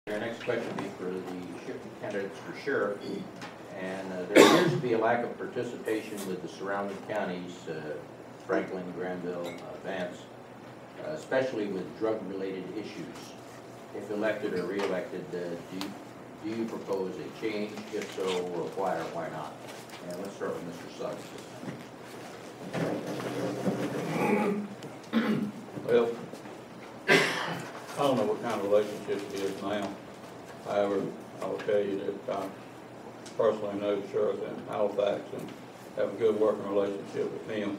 Our next question will be for the candidates for sheriff. And there appears to be a lack of participation with the surrounding counties, Franklin, Granville, Vance, especially with drug-related issues. If elected or re-elected, do you propose a change? If so, why or why not? And let's start with Mr. Suggs. Well, I don't know what kind of relationship it is now. However, I will tell you that I personally know the sheriff in Halifax and have a good working relationship with him.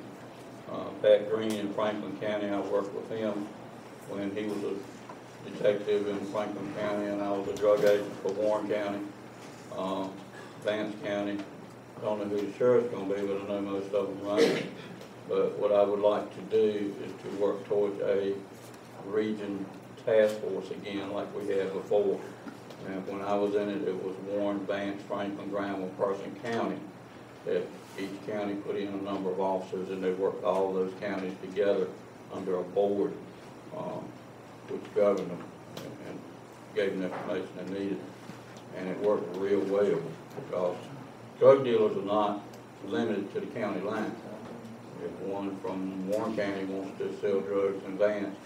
Pat Green in Franklin County, I worked with him when he was a detective in Franklin County and I was a drug agent for Warren County. Vance County, I don't know who the sheriff's going to be, but I know most of them running. But what I would like to do is to work towards a region task force again like we had before. And when I was in it, it was Warren, Vance, Franklin, Granville, Person County, that each county put in a number of officers and they worked all those counties together under a board which governed them and gave them the information they needed. And it worked real well because drug dealers are not limited to the county line. If one from Warren County wants to sell drugs in Vance,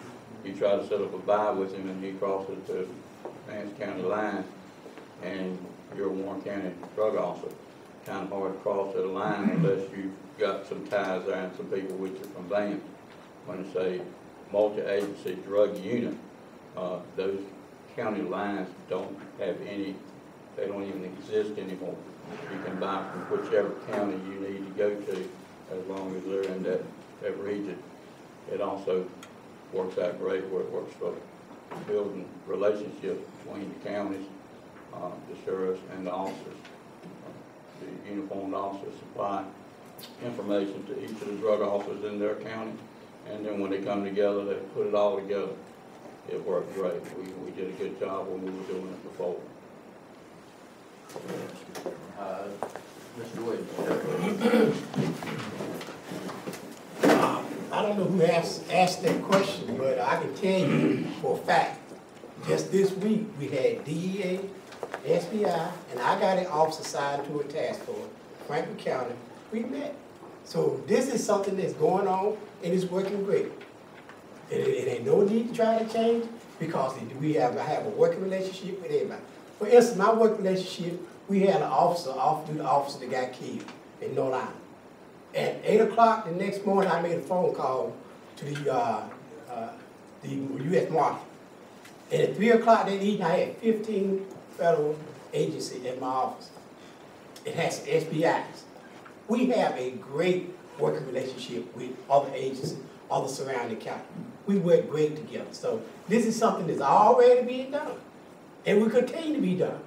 you try to set up a buy with him and he crosses the Vance County line and you're a Warren County drug officer. Kind of hard to cross that line unless you've got some ties there and some people with you from Vance. When it's a multi-agency drug unit, those county lines don't have any, they don't even exist anymore. You can buy from whichever county you need to go to as long as they're in that region. It also works out great where it works for building relationships between the counties, the sheriffs and the officers. The uniformed officers supply information to each of the drug officers in their county, and then when they come together, they put it all together. It worked great. We did a good job when we were doing it before. Mr. Williams. I don't know who asked that question, but I can tell you for a fact, just this week we had DEA, SBI, and I got an officer assigned to a task force, Franklin County. We met. So this is something that's going on and it's working great. It ain't no need to try to change because I have a working relationship with everybody. For instance, my working relationship, we had an officer that got killed in North Island. At 8 o'clock the next morning, I made a phone call to the U.S. Marshal. And at 3 o'clock that evening, I had 15 federal agencies in my office. It has SBIs. We have a great working relationship with other agencies, other surrounding counties. We work great together. So this is something that's already being done. And will continue to be done.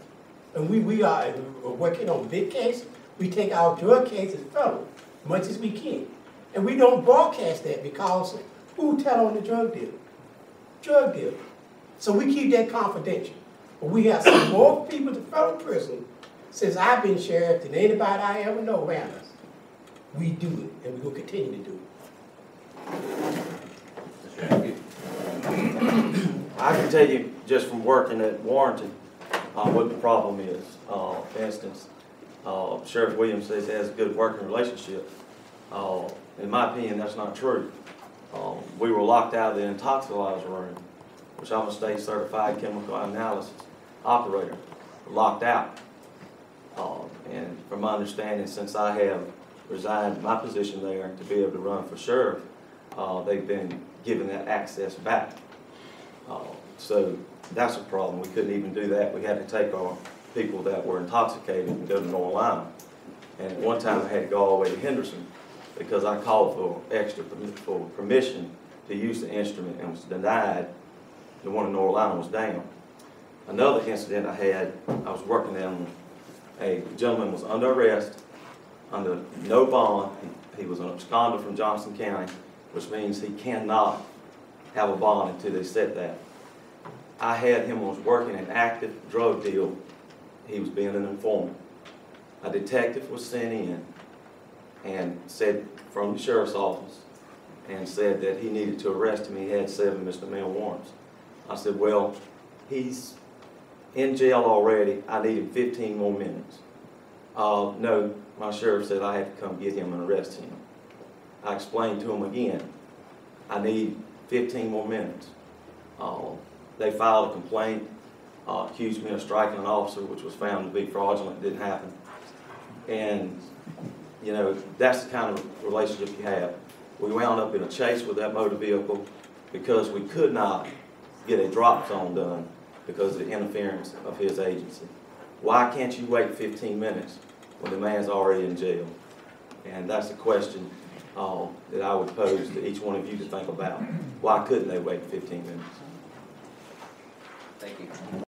And we are working on big cases. We take our drug cases federal much as we can. And we don't broadcast that because who tell on the drug dealer? Drug dealer. So we keep that confidential. But we have some more people to federal prison since I've been sheriff than anybody I ever know around us. We do it, and we will continue to do it. I can tell you just from working at Warrenton what the problem is. For instance, Sheriff Williams says he has a good working relationship. In my opinion, that's not true. We were locked out of the intoxicalizer room, which I'm a state certified chemical analysis operator, locked out. And from my understanding, since I have resigned my position there to be able to run for sheriff, they've been given that access back. So that's a problem. We couldn't even do that. We had to take our people that were intoxicated and go to North Island. And at one time I had to go all the way to Henderson because I called for for permission to use the instrument and was denied. The one in North Island was down. Another incident I had, I was working on a gentleman was under arrest, under no bond. He was an absconder from Johnson County, which means he cannot have a bond until they set that. I had him was working an active drug deal. He was being an informant. A detective was sent in and said from the sheriff's office and said that he needed to arrest him. He had 7 misdemeanor warrants. I said, well, he's in jail already, I need him 15 more minutes. No, my sheriff said I had to come get him and arrest him. I explained to him again, I need 15 more minutes. They filed a complaint, accused me of striking an officer, which was found to be fraudulent, didn't happen. And, you know, that's the kind of relationship you have. We wound up in a chase with that motor vehicle because we could not get a drop zone done because of the interference of his agency. Why can't you wait 15 minutes when the man's already in jail? And that's a question that I would pose to each one of you to think about. Why couldn't they wait 15 minutes? Thank you.